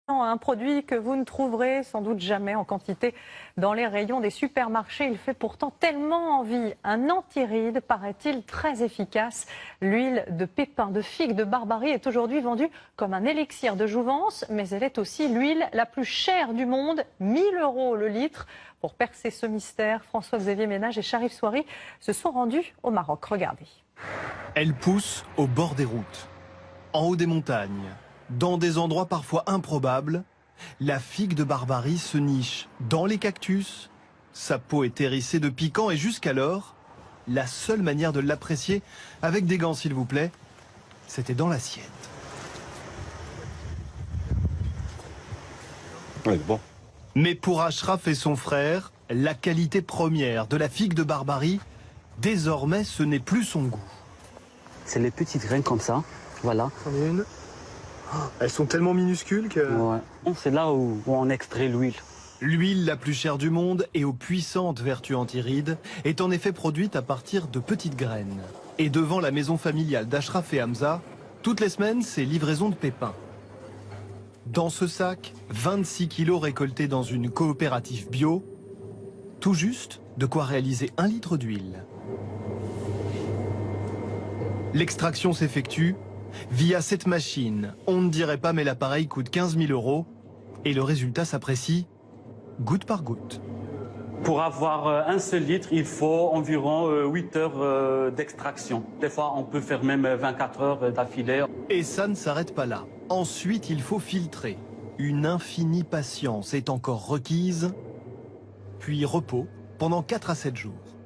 Un produit que vous ne trouverez sans doute jamais en quantité dans les rayons des supermarchés. Il fait pourtant tellement envie. Un antiride, paraît-il, très efficace. L'huile de pépins de figue de Barbarie est aujourd'hui vendue comme un élixir de jouvence, mais elle est aussi l'huile la plus chère du monde, 1 000 € le litre. Pour percer ce mystère, François-Xavier Ménage et Sharif Souari se sont rendus au Maroc. Regardez. Elle pousse au bord des routes, en haut des montagnes. Dans des endroits parfois improbables, la figue de Barbarie se niche dans les cactus. Sa peau est hérissée de piquants et jusqu'alors, la seule manière de l'apprécier, avec des gants s'il vous plaît, c'était dans l'assiette. Ouais, bon. Mais pour Ashraf et son frère, la qualité première de la figue de Barbarie, désormais ce n'est plus son goût. C'est les petites graines comme ça, voilà. C'en est une. Elles sont tellement minuscules que... Ouais. C'est là où on extrait l'huile. L'huile la plus chère du monde et aux puissantes vertus antirides est en effet produite à partir de petites graines. Et devant la maison familiale d'Ashraf et Hamza, toutes les semaines, c'est livraison de pépins. Dans ce sac, 26 kilos récoltés dans une coopérative bio, tout juste de quoi réaliser 1 litre d'huile. L'extraction s'effectue via cette machine. On ne dirait pas, mais l'appareil coûte 15 000 € et le résultat s'apprécie goutte par goutte. Pour avoir un seul litre, il faut environ 8 heures d'extraction. Des fois, on peut faire même 24 heures d'affilée. Et ça ne s'arrête pas là. Ensuite, il faut filtrer. Une infinie patience est encore requise, puis repos pendant 4 à 7 jours.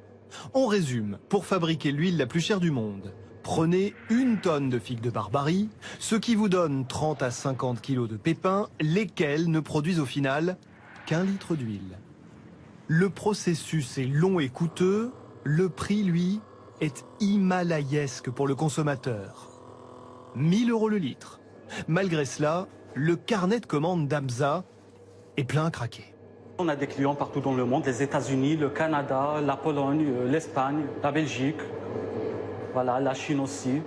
On résume, pour fabriquer l'huile la plus chère du monde, prenez 1 tonne de figues de Barbarie, ce qui vous donne 30 à 50 kilos de pépins, lesquels ne produisent au final qu'1 litre d'huile. Le processus est long et coûteux, le prix, lui, est himalayesque pour le consommateur. 1 000 € le litre. Malgré cela, le carnet de commandes d'Hamza est plein à craquer. On a des clients partout dans le monde, les États-Unis, le Canada, la Pologne, l'Espagne, la Belgique, voilà, la Chine aussi.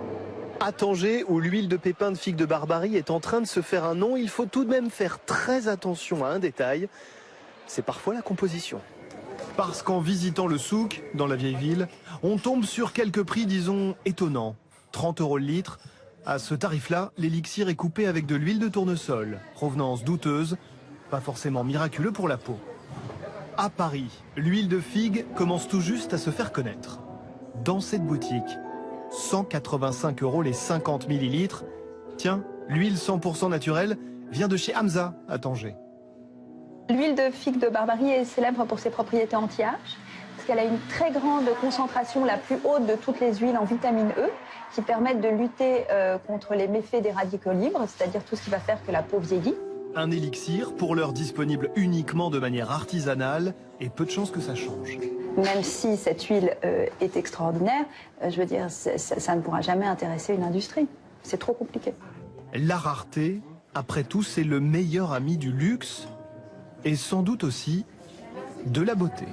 À Tanger, où l'huile de pépins de figue de Barbarie est en train de se faire un nom, il faut tout de même faire très attention à un détail, c'est parfois la composition. Parce qu'en visitant le souk, dans la vieille ville, on tombe sur quelques prix, disons, étonnants. 30 € le litre. À ce tarif-là, l'élixir est coupé avec de l'huile de tournesol, provenance douteuse, pas forcément miraculeux pour la peau. À Paris, l'huile de figue commence tout juste à se faire connaître. Dans cette boutique, 185 € les 50 millilitres. Tiens, l'huile 100% naturelle vient de chez Hamza à Tanger. L'huile de figue de Barbarie est célèbre pour ses propriétés anti-âge, parce qu'elle a une très grande concentration, la plus haute de toutes les huiles en vitamine E, qui permettent de lutter contre les méfaits des radicaux libres, c'est-à-dire tout ce qui va faire que la peau vieillit. Un élixir, pour l'heure disponible uniquement de manière artisanale, et peu de chances que ça change. Même si cette huile est extraordinaire, je veux dire, ça ne pourra jamais intéresser une industrie. C'est trop compliqué. La rareté, après tout, c'est le meilleur ami du luxe, et sans doute aussi de la beauté.